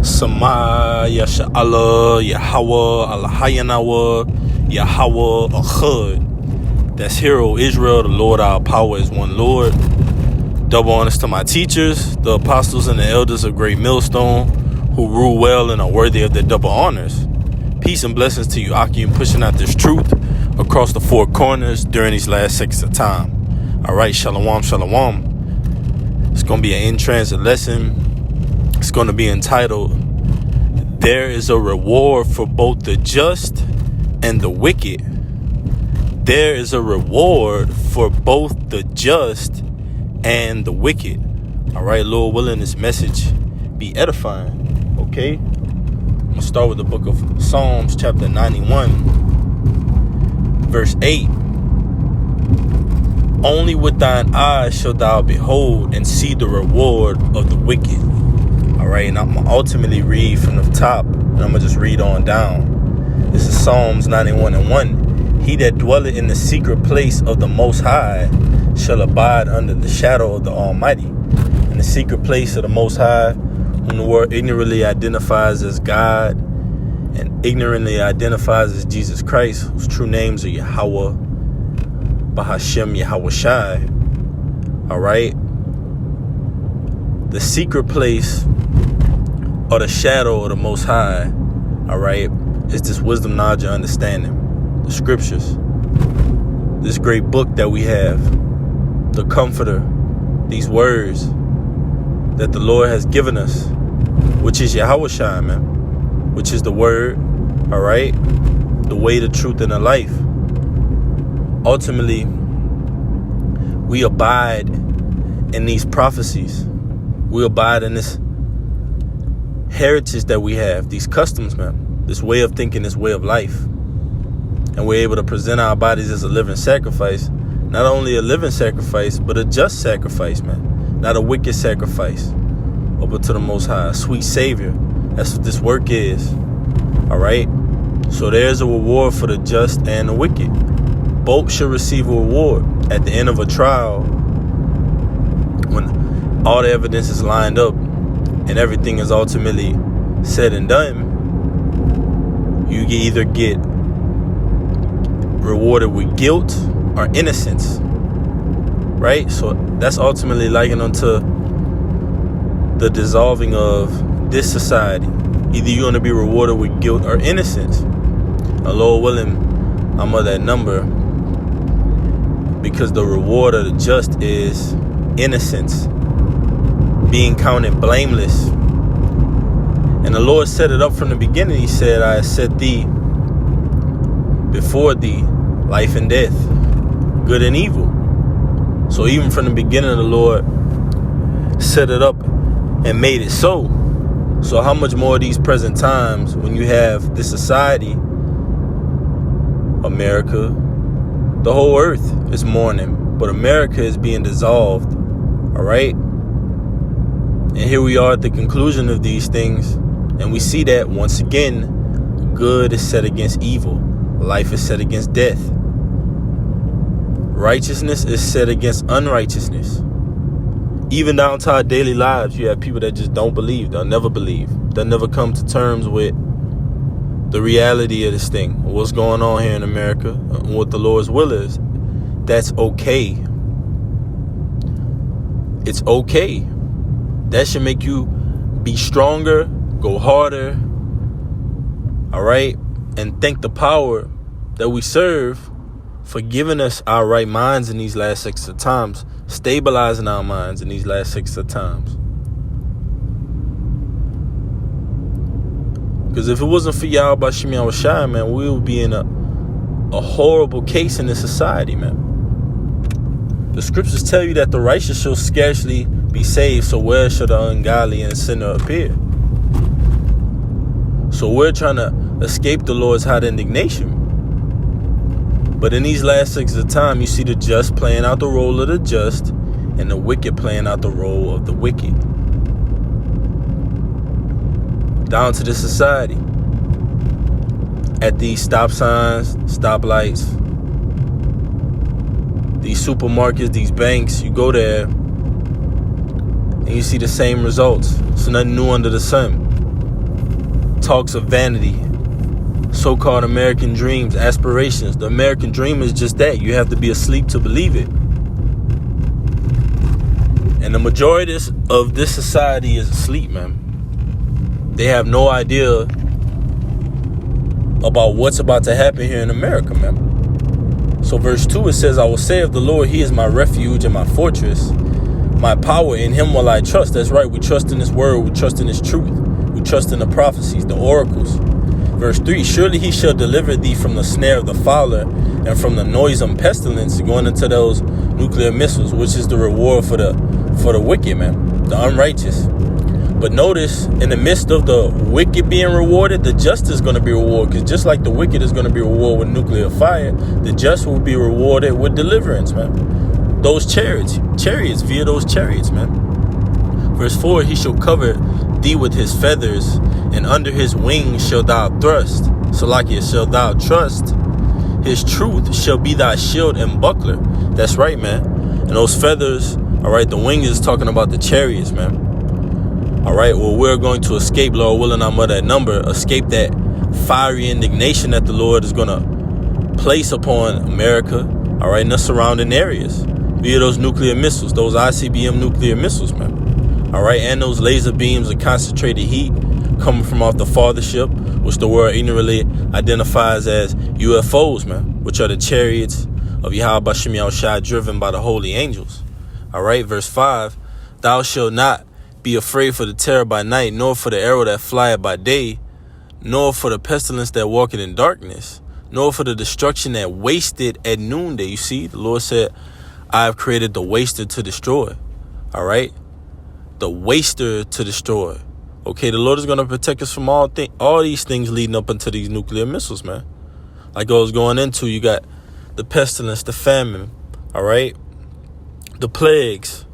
Sama Yasha'Allah, Yahweh, Allahayanawa, Yahweh, Ahud. That's Hero Israel, the Lord our power is one Lord. Double honors to my teachers, the apostles and the elders of Great Millstone, who rule well and are worthy of their double honors. Peace and blessings to you, Aki, and pushing out this truth across the four corners during these last seconds of time. All right, shalom, shalom. It's going to be an in-transit lesson. It's going to be entitled, There is a Reward for Both the Just and the Wicked. There is a reward for both the just and the wicked. All right, Lord willing, this message be edifying. Okay? I'm going to start with the book of Psalms, chapter 91, verse 8. Only with thine eyes shalt thou behold and see the reward of the wicked. All right, and I'm going to ultimately read from the top, and I'm going to just read on down. This is Psalms 91:1. He that dwelleth in the secret place of the Most High shall abide under the shadow of the Almighty. In the secret place of the Most High, whom the word ignorantly identifies as God and ignorantly identifies as Jesus Christ, whose true names are Yahweh, Bahashem, Yahweh Shai. All right. The secret place or the shadow of the Most High, all right, is this wisdom, knowledge, and understanding. The scriptures, this great book that we have, the comforter, these words that the Lord has given us, which is Yahweh Shai, man, which is the word, all right, the way, the truth, and the life. Ultimately, we abide in these prophecies. We abide in this heritage that we have, these customs, man, this way of thinking, this way of life. And we're able to present our bodies as a living sacrifice, not only a living sacrifice, but a just sacrifice, man, not a wicked sacrifice, but to the Most High, a sweet Savior. That's what this work is, all right? So there's a reward for the just and the wicked. Both should receive a reward at the end of a trial when all the evidence is lined up and everything is ultimately said and done. You either get rewarded with guilt or innocence, right? So that's ultimately likened unto the dissolving of this society. Either you're going to be rewarded with guilt or innocence. And Lord willing, I'm of that number, because the reward of the just is innocence, being counted blameless. And the Lord set it up from the beginning. He said, I set thee before thee life and death, good and evil. So even from the beginning, the Lord set it up and made it so. So how much more these present times when you have this society, America, the whole earth is mourning, but America is being dissolved, all right? And here we are at the conclusion of these things, and we see that once again, good is set against evil, life is set against death, righteousness is set against unrighteousness. Even down to our daily lives, you have people that just don't believe, they'll never believe, they'll never come to terms with the reality of this thing, what's going on here in America, and what the Lord's will is. That's okay. It's okay. That should make you be stronger, go harder, all right? And thank the power that we serve for giving us our right minds in these last 6 times, stabilizing our minds in these last 6 times. Because if it wasn't for Yahweh Bashim Yahweh Shai, man, we would be in a horrible case in this society, man. The scriptures tell you that the righteous shall scarcely be saved, so where shall the ungodly and sinner appear? So we're trying to escape the Lord's hot indignation. But in these last 6 of time, you see the just playing out the role of the just and the wicked playing out the role of the wicked. Down to the society. At these stop signs, stoplights, these supermarkets, these banks, you go there and you see the same results. It's nothing new under the sun. talks of vanity, so-called American dreams, aspirations. The American dream is just that. You have to be asleep to believe it. And the majority of this society is asleep, man. They have no idea about what's about to happen here in America, man. So verse 2, it says, I will say of the Lord, he is my refuge and my fortress, my power, in him will I trust. That's right. We trust in his word. We trust in his truth. We trust in the prophecies, the oracles. Verse 3, surely he shall deliver thee from the snare of the fowler and from the noisome pestilence, going into those nuclear missiles, which is the reward for the wicked, man, the unrighteous. But notice, in the midst of the wicked being rewarded, the just is going to be rewarded. Because just like the wicked is going to be rewarded with nuclear fire, the just will be rewarded with deliverance, man. Those chariots via those chariots, man. Verse 4, he shall cover thee with his feathers, and under his wings shall thou thrust. Salakia, shall thou trust. His truth shall be thy shield and buckler. That's right, man. And those feathers, all right, the wings is talking about the chariots, man. All right, well, we're going to escape, Lord willing, I'm of that number, escape that fiery indignation that the Lord is going to place upon America, all right, in the surrounding areas, via those nuclear missiles, those ICBM nuclear missiles, man, all right, and those laser beams of concentrated heat coming from off the fathership, which the world ignorantly identifies as UFOs, man, which are the chariots of Yahweh Bashim Yahushua driven by the holy angels. All right, verse 5, thou shalt not be afraid for the terror by night, nor for the arrow that flieth by day, nor for the pestilence that walketh in darkness, nor for the destruction that wasted at noonday. You see, the Lord said, I have created the waster to destroy. All right, the waster to destroy. Okay, the Lord is going to protect us from all these things leading up into these nuclear missiles, man. Like I was going into, you got the pestilence, the famine, all right, the plagues,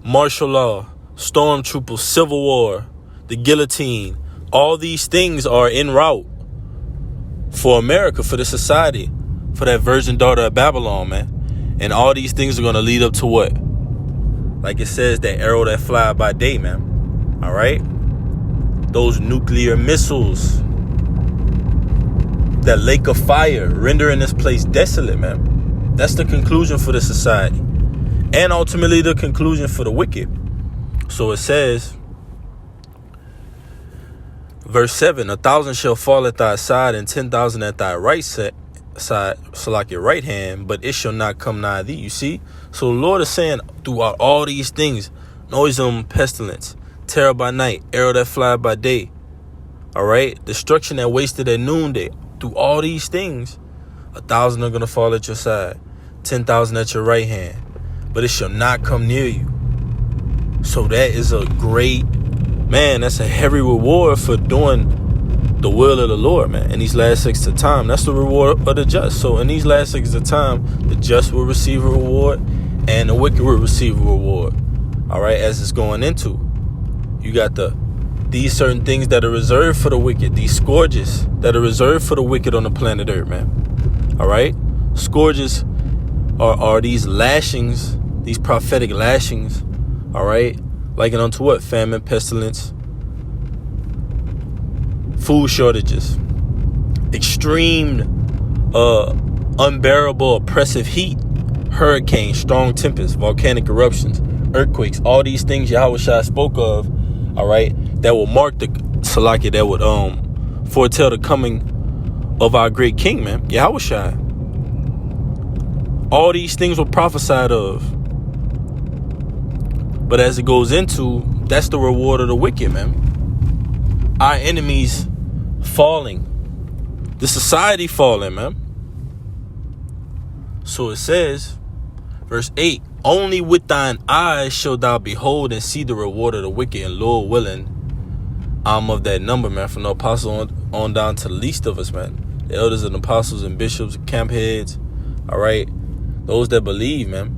martial law, stormtroopers, civil war, the guillotine. All these things are en route for America, for the society, for that virgin daughter of Babylon, man. And all these things are going to lead up to what? Like it says, that arrow that fly by day, man. All right? Those nuclear missiles, that lake of fire, rendering this place desolate, man. That's the conclusion for the society. And ultimately the conclusion for the wicked. So it says, verse 7, 1,000 shall fall at thy side, and 10,000 at thy right side, so like your right hand, but it shall not come nigh thee. You see? So the Lord is saying throughout all these things, noisome pestilence, terror by night, arrow that fly by day, all right, destruction that wasted at noonday, through all these things, 1,000 are going to fall at your side, 10,000 at your right hand, but it shall not come near you. So that is a great, man, that's a heavy reward for doing the will of the Lord, man. In these last 6 of time, that's the reward of the just. So in these last 6 of time, the just will receive a reward and the wicked will receive a reward. All right, as it's going into. You got these certain things that are reserved for the wicked, these scourges that are reserved for the wicked on the planet Earth, man. All right, scourges are these lashings, these prophetic lashings. All right, likened unto what? Famine, pestilence, food shortages, extreme, unbearable, oppressive heat, hurricanes, strong tempests, volcanic eruptions, earthquakes. All these things Yahweh Shai spoke of. All right, that will mark the Salakia, that would foretell the coming of our great King, man, Yahweh Shai. All these things were prophesied of. But as it goes into, that's the reward of the wicked, man. Our enemies falling. The society falling, man. So it says, verse 8, only with thine eyes shalt thou behold and see the reward of the wicked, and Lord willing, I'm of that number, man, from the apostle on down to the least of us, man. The elders and apostles and bishops, camp heads, all right? Those that believe, man.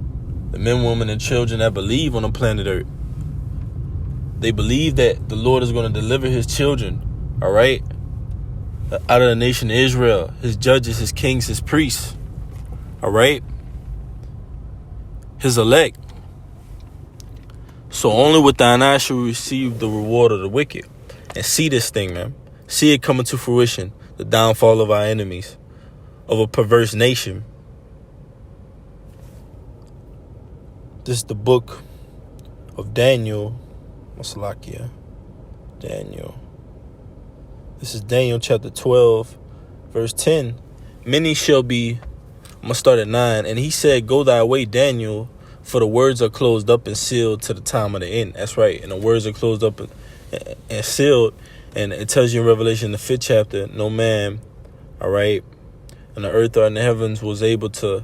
The men, women, and children that believe on the planet Earth. They believe that the Lord is going to deliver his children, all right, out of the nation of Israel, his judges, his kings, his priests, all right, his elect. So only with thine eyes shall receive the reward of the wicked. And see this thing, man. See it coming to fruition, the downfall of our enemies, of a perverse nation. This is the book of Daniel. Daniel. This is Daniel chapter 12, verse 10. Many shall be, I'm going to start at 9. And he said, go thy way, Daniel, for the words are closed up and sealed to the time of the end. That's right. And the words are closed up and sealed. And it tells you in Revelation, the 5th chapter, no man, all right, and the earth or in the heavens was able to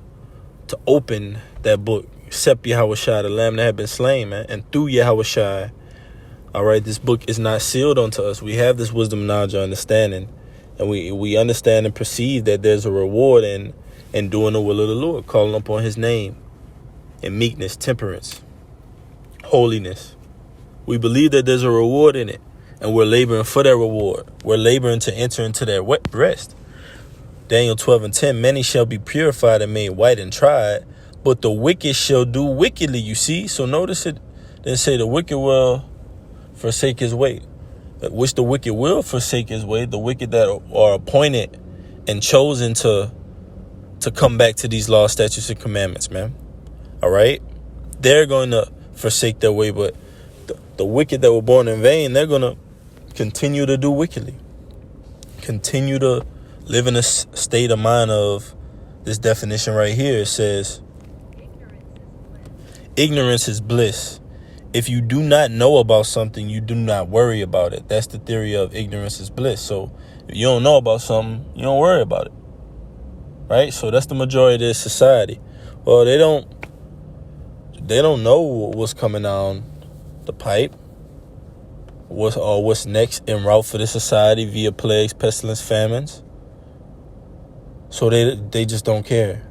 open that book, except Yahushua, the Lamb that had been slain, man. And through Yahushua, all right, this book is not sealed unto us. We have this wisdom, knowledge, understanding, and we understand and perceive that there's a reward in doing the will of the Lord, calling upon his name, in meekness, temperance, holiness. We believe that there's a reward in it, and we're laboring for that reward. We're laboring to enter into that rest. Daniel 12:10, many shall be purified and made white and tried, but the wicked shall do wickedly, you see. So notice it didn't say the wicked will forsake his way, which the wicked will forsake his way, the wicked that are appointed and chosen to come back to these laws, statutes, and commandments, man. All right? They're going to forsake their way, but the wicked that were born in vain, they're going to continue to do wickedly. Continue to live in a state of mind of this definition right here. It says, ignorance is bliss. If you do not know about something, you do not worry about it. That's the theory of ignorance is bliss. So if you don't know about something, you don't worry about it. Right? So that's the majority of this society. Well, they don't know what's coming down the pipe. What's next en route for the society via plagues, pestilence, famines. So they just don't care.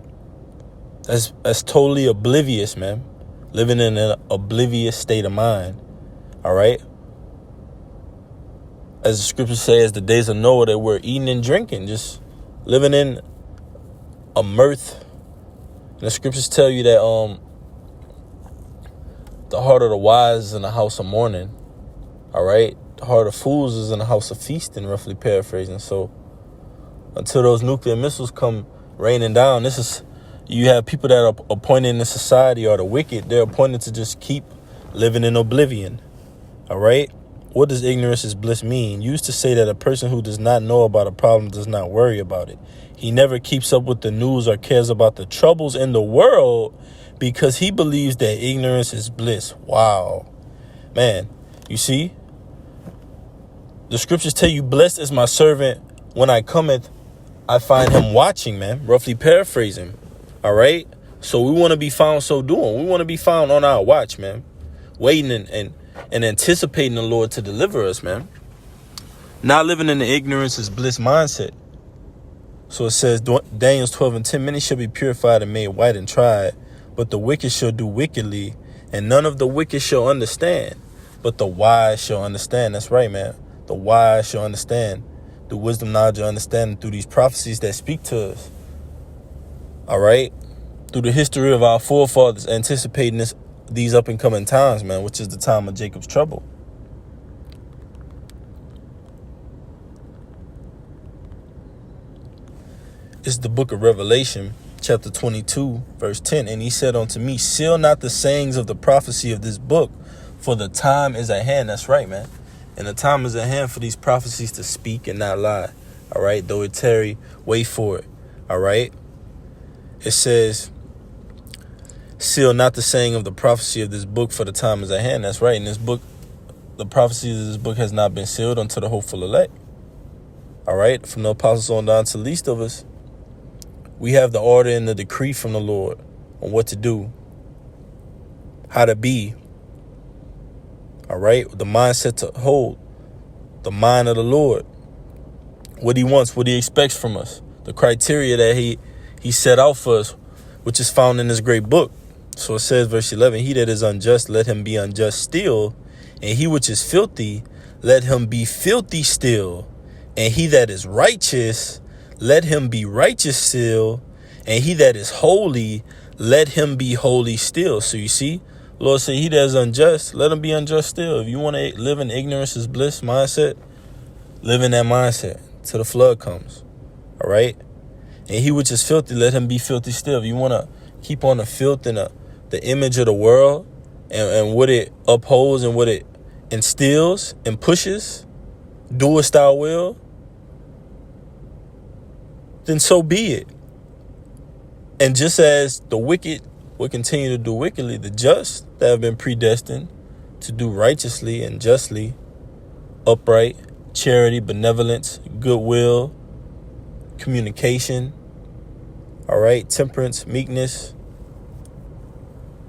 That's totally oblivious, man. Living in an oblivious state of mind. All right? As the scripture says, the days of Noah, that we're eating and drinking, just living in a mirth. And the scriptures tell you that the heart of the wise is in the house of mourning. All right? The heart of fools is in the house of feasting, roughly paraphrasing. So until those nuclear missiles come raining down, you have people that are appointed in the society or the wicked. They're appointed to just keep living in oblivion. All right? What does ignorance is bliss mean? Used to say that a person who does not know about a problem does not worry about it. He never keeps up with the news or cares about the troubles in the world because he believes that ignorance is bliss. Wow. Man, you see? The scriptures tell you, blessed is my servant when I cometh, I find him watching, man. Roughly paraphrasing. All right? So we want to be found so doing. We want to be found on our watch, man. Waiting and anticipating the Lord to deliver us, man. Not living in the ignorance is bliss mindset. So it says, Daniel 12:10, many shall be purified and made white and tried, but the wicked shall do wickedly, and none of the wicked shall understand, but the wise shall understand. That's right, man. The wise shall understand. The wisdom, knowledge, and understanding through these prophecies that speak to us. All right? Through the history of our forefathers anticipating these up and coming times, man, which is the time of Jacob's trouble. It's the book of Revelation, chapter 22, verse 10. And he said unto me, seal not the sayings of the prophecy of this book, for the time is at hand. That's right, man. And the time is at hand for these prophecies to speak and not lie. All right? Though it tarry, wait for it. All right? It says, seal not the saying of the prophecy of this book, for the time is at hand. That's right. In this book, the prophecy of this book has not been sealed unto the hopeful elect. All right? From the apostles on down to the least of us, we have the order and the decree from the Lord on what to do, how to be. All right? The mindset to hold, the mind of the Lord, what he wants, what he expects from us, the criteria that he set out for us, which is found in this great book. So it says, verse 11, he that is unjust, let him be unjust still. And he which is filthy, let him be filthy still. And he that is righteous, let him be righteous still. And he that is holy, let him be holy still. So you see, Lord said, he that is unjust, let him be unjust still. If you want to live in ignorance is bliss mindset, Live in that mindset till the flood comes. All right? And he which is filthy, let him be filthy still. If you want to keep on the filth and the image of the world and what it upholds and what it instills and pushes, doest thou will, then so be it. And just as the wicked will continue to do wickedly, the just that have been predestined to do righteously and justly, upright, charity, benevolence, goodwill, communication, all right, temperance, meekness,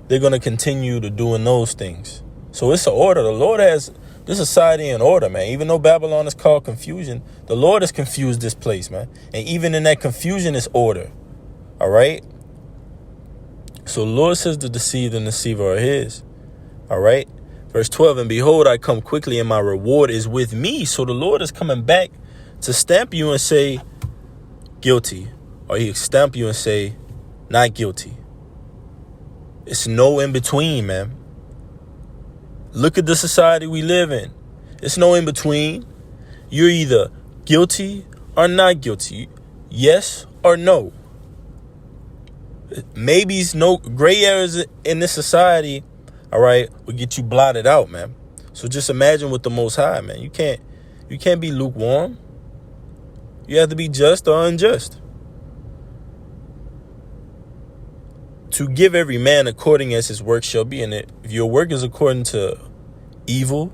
they're going to continue to doing those things. So it's an order. The Lord has this society in order, man. Even though Babylon is called confusion, the Lord has confused this place, man. And even in that confusion is order. All right. So the Lord says the deceived and deceiver are his. All right. Verse 12, and behold, I come quickly and my reward is with me. So the Lord is coming back to stamp you and say guilty. Or he stamp you and say not guilty. It's no in between, man. Look at the society we live in. It's no in between. You're either guilty or not guilty. Yes or no. Maybe's no gray areas in this society, all right, will get you blotted out, man. So just imagine with the Most High, man. You can't be lukewarm. You have to be just or unjust. To give every man according as his work shall be. And if your work is according to evil,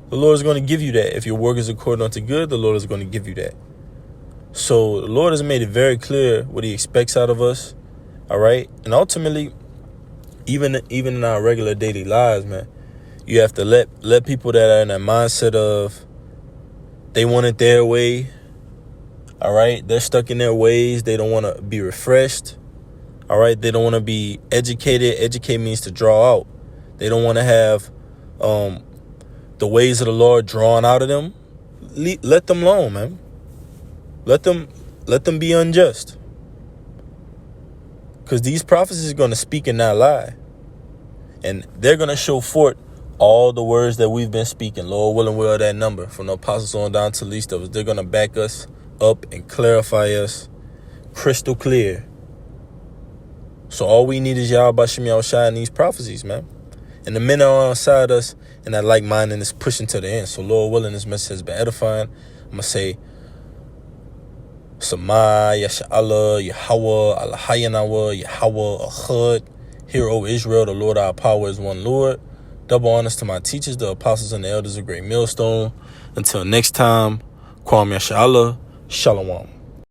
the Lord is going to give you that. If your work is according unto good, the Lord is going to give you that. So the Lord has made it very clear what he expects out of us. All right. And ultimately, even in our regular daily lives, man, you have to let people that are in that mindset of they want it their way. All right. They're stuck in their ways. They don't want to be refreshed. All right. They don't want to be educated. Educate means to draw out. They don't want to have the ways of the Lord drawn out of them. Let them alone, man. Let them be unjust. Because these prophecies are going to speak and not lie. And they're going to show forth all the words that we've been speaking. Lord willing, we're that number. From the apostles on down to the least of us. They're going to back us up and clarify us crystal clear. So all we need is Yahweh Shem Yahushua in these prophecies, man. And the men are alongside us and that like-mindedness pushing to the end. So Lord willing, this message has been edifying. I'm going to say, Sama, Yasha Allah, Yahweh, Allah Hayanawa, Yahweh, Ahud. Hear, O Israel, the Lord our power is one Lord. Double honors to my teachers, the apostles and the elders of Great Millstone. Until next time, Kwam Yasha Allah, Shalom.